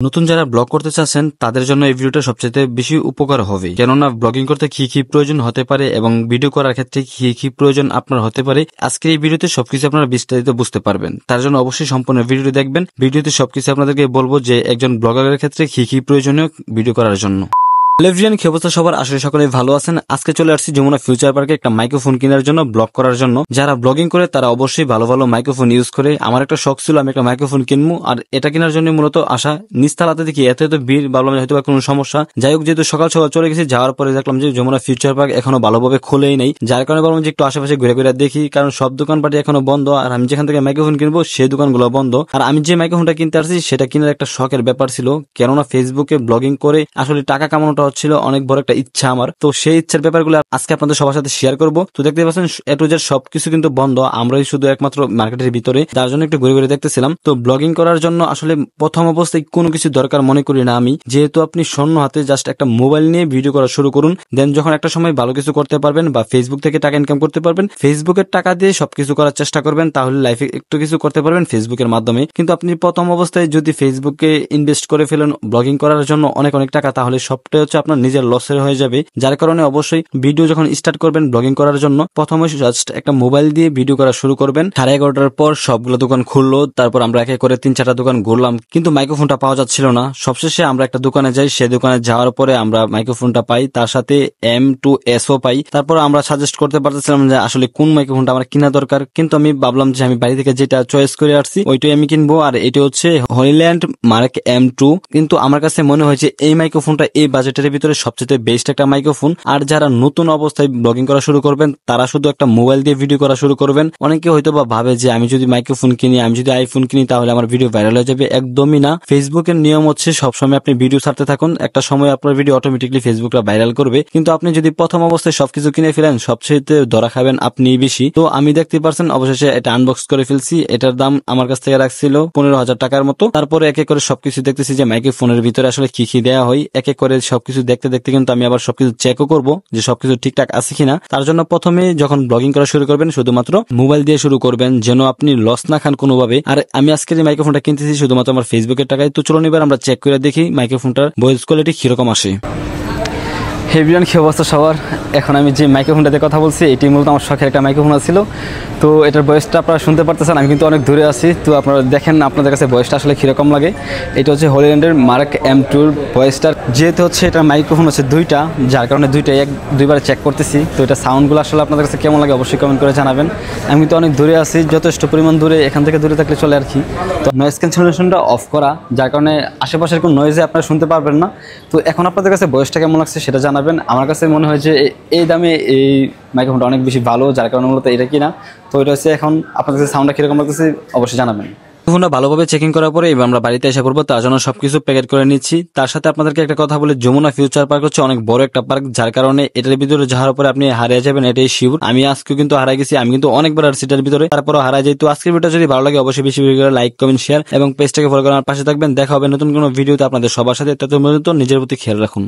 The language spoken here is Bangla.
নতুন যারা ব্লগ করতে চাচ্ছেন তাদের জন্য এই ভিডিওটা সবচেয়ে বেশি উপকার হবে, কেননা ব্লগিং করতে কি কি প্রয়োজন হতে পারে এবং ভিডিও করার ক্ষেত্রে কি কি প্রয়োজন আপনার হতে পারে আজকের এই ভিডিওতে সবকিছু আপনারা বিস্তারিত বুঝতে পারবেন। তার জন্য অবশ্যই সম্পূর্ণ ভিডিওটি দেখবেন। ভিডিওতে সবকিছু আপনাদেরকে বলবো যে একজন ব্লগারের ক্ষেত্রে কি কি প্রয়োজনীয় ভিডিও করার জন্য। লেভরিয়ান কি অবস্থা সবার, আসলে সকলে ভালো আছেন। আজকে চলে আসছি যমুনা ফিউচার পার্কে একটা মাইক্রোফোন কেনার জন্য, ব্লগ করার জন্য। যারা ব্লগিং করে তারা অবশ্যই ভালো ভালো মাইক্রোফোন ইউজ করে। আমার একটা শখ ছিল আমি একটা মাইক্রোফোন কিনবো, আর এটা কেনার জন্য মূলত আসা। নিচতলাতে দেখি এত ভিড়, ভাবলাম হয়তো কোনো সমস্যা। যাই হোক, যেহেতু সকাল সকাল চলে গেছি, যাওয়ার পরে দেখলাম যে যমুনা ফিউচার পার্ক এখনো ভালোভাবে খোলেই নেই, যার কারণে ভাবলাম যে একটু আশেপাশে ঘুরে ঘুরে দেখি, কারণ সব দোকানপাটি এখনো বন্ধ। আর আমি যেখান থেকে মাইক্রোফোন কিনবো সেই দোকানগুলো বন্ধ। আর আমি যে মাইক্রোফোনটা কিনতে আসছি সেটা কেনার একটা শখের ব্যাপার ছিল, কেননা ফেসবুকে ব্লগিং করে আসলে টাকা কামানোটা হচ্ছিল অনেক বড় একটা ইচ্ছা আমার। তো সেই ইচ্ছার ব্যাপারগুলো আজকে আপনাদের সবার সাথে শেয়ার করবো। তো দেখতে পাচ্ছেন এ টু জেড সবকিছু কিন্তু বন্ধ, আমরাই শুধু একমাত্র মার্কেটের ভিতরে, যার জন্য একটু ঘুরে ঘুরে দেখতেছিলাম। তো ব্লগিং করার জন্য আসলে প্রথম অবস্থায় কোনো কিছু দরকার মনে করি না আমি, যেহেতু আপনি শূন্য হাতে জাস্ট একটা মোবাইল নিয়ে ভিডিও করা শুরু করুন। দেন যখন একটা সময় ভালো কিছু করতে পারবেন বা ফেসবুক থেকে টাকা ইনকাম করতে পারবেন, ফেসবুকের টাকা দিয়ে সবকিছু করার চেষ্টা করবেন, তাহলে লাইফে একটু কিছু করতে পারবেন ফেসবুকের মাধ্যমে। কিন্তু আপনি প্রথম অবস্থায় যদি ফেসবুকে ইনভেস্ট করে ফেলেন ব্লগিং করার জন্য অনেক অনেক টাকা, তাহলে সবটাই হচ্ছে আপনার নিজের লসের হয়ে যাবে। যার কারণে অবশ্যই ভিডিও যখন স্টার্ট করবেন ব্লগিং করার জন্য, প্রথমে জাস্ট একটা মোবাইল দিয়ে ভিডিও করা শুরু করবেন। 11:30 পর সবগুলো দোকান খুললো, তারপর আমরা একে করে 3-4টা দোকান ঘুরলাম, কিন্তু মাইক্রোফোনটা পাওয়া যাচ্ছিল না। সবশেষে আমরা একটা দোকানে যাই, সেই দোকানে যাওয়ার পরে আমরা মাইক্রোফোনটা পাই, তার সাথে M2S পাই। তারপর আমরা সাজেস্ট করতে পারতেছিলাম যে আসলে কোন মাইক্রোফোনটা আমার কিনা দরকার, কিন্তু আমি ভাবলাম যে আমি বাড়ি থেকে যেটা চয়েস করে আসছি ওইটাই আমি কিনবো, আর এটা হচ্ছে হলিল্যান্ড মার্ক M2। কিন্তু আমার কাছে মনে হয় যে এই মাইক্রোফোনটা এই বাজেটের ভিতরে সবচেয়ে বেস্ট একটা মাইক্রোফোন। আর যারা নতুন অবস্থায় ব্লগিং করা শুরু করবেন তারা শুধু একটা মোবাইল দিয়ে ভিডিও করা শুরু করবেন। অনেকে হয়তো বা ভাবে যে আমি যদি মাইক্রোফোন কিনি, আমি যদি আইফোন কিনি তাহলে আমার ভিডিও ভাইরাল হয়ে যাবে। একদমই না। ফেসবুকের নিয়ম হচ্ছে সবসময় আপনি ভিডিও ছাড়তে থাকুন, একটা সময় আপনার ভিডিও অটোমেটিকলি ফেসবুকটা ভাইরাল করবে। কিন্তু আপনি যদি প্রথম অবস্থায় সবকিছু কিনে ফেলেন, সবচেয়ে ধরা খাবেন আপনি বেশি। তো আমি দেখতে পারছেন অবশেষে এটা আনবক্স করে ফেলছি। এটার দাম আমার কাছ থেকে রাখছিল 15,000 টাকার মতো। তারপরে এক এক করে সবকিছু দেখতেছি যে মাইক্রোফোনের ভিতরে আসলে কি কি দেওয়া হয়। এক এক করে সবকিছু দেখতে দেখতে কিন্তু আমি আবার সবকিছু চেকও করবো যে সবকিছু ঠিকঠাক আছে কিনা। তার জন্য প্রথমে যখন ব্লগিং করা শুরু করবেন শুধুমাত্র মোবাইল দিয়ে শুরু করবেন, যেন আপনি লস না খান কোনোভাবে। আর আমি আজকে যে মাইক্রোফোনটা কিনতেছি শুধুমাত্র আমার ফেসবুকের টাকায়। তো চলুন এবার আমরা চেক করে দেখি মাইক্রোফোনটার ভয়েস কোয়ালিটি কিরকম আসে। হেভিয়ান কি অবস্থা সবার, এখন আমি যে মাইক্রোফোনটাতে কথা বলছি এটি মূলত আমার শখের একটা মাইক্রোফোন ছিল। তো এটার ভয়েসটা আপনারা শুনতে পারতেছেন, আমি কিন্তু অনেক দূরে আছি। তো আপনারা দেখেন আপনাদের কাছে ভয়েসটা আসলে কীরকম লাগে। এটা হচ্ছে হলিল্যান্ডের মার্ক M2 ভয়েসটার। যেহেতু হচ্ছে এটার মাইক্রোফোন হচ্ছে দুইটা, যার কারণে দুইবার চেক করতেছি। তো এটা সাউন্ডগুলো আসলে আপনাদের কাছে কেমন লাগে অবশ্যই কমেন্ট করে জানাবেন। আমি কিন্তু অনেক দূরে আছি, যথেষ্ট পরিমাণ দূরে, এখান থেকে দূরে থাকলে চলে আর কি। তো নয়েজ ক্যান্সেলেশনটা অফ করা, যার কারণে আশেপাশের কোনো নয়েজে আপনারা শুনতে পারবেন না। তো এখন আপনাদের কাছে ভয়েসটা কেমন লাগছে সেটা জানাবেন। আমার কাছে মনে হয় যে এই দামে এই মাইক্রোফোনটা অনেক বেশি ভালো, যার কারণে মূলত এটা কিনা। তো এটা হচ্ছে এখন আপনার কাছে সাউন্ডটা কিরকম লাগতেছে অবশ্যই জানাবেন। ফোনটা ভালোভাবে চেকিং করার পরে এবার আমরা বাড়িতে এসে পড়বো, তার জন্য সবকিছু প্যাকেট করে নিচ্ছি। তার সাথে আপনাদেরকে একটা কথা বলে, যমুনা ফিউচার পার্ক হচ্ছে অনেক বড় একটা পার্ক, যার কারণে এটার ভিতরে যাওয়ার পরে আপনি হারিয়ে যাবেন এটাই শিওর। আমি আজকে কিন্তু হারাই গেছি, আমি কিন্তু অনেকবার আর সিটার ভিতরে, তারপরও হারাই যাই। তো আজকের ভিডিওটা যদি ভালো লাগে অবশ্যই বেশি করে লাইক কমেন্ট শেয়ার এবং পেজটাকে ফলো করার পাশে থাকবেন। দেখা হবে নতুন কোনো ভিডিওতে আপনাদের সবার সাথে। তত পর্যন্ত নিজের প্রতি খেয়াল রাখুন।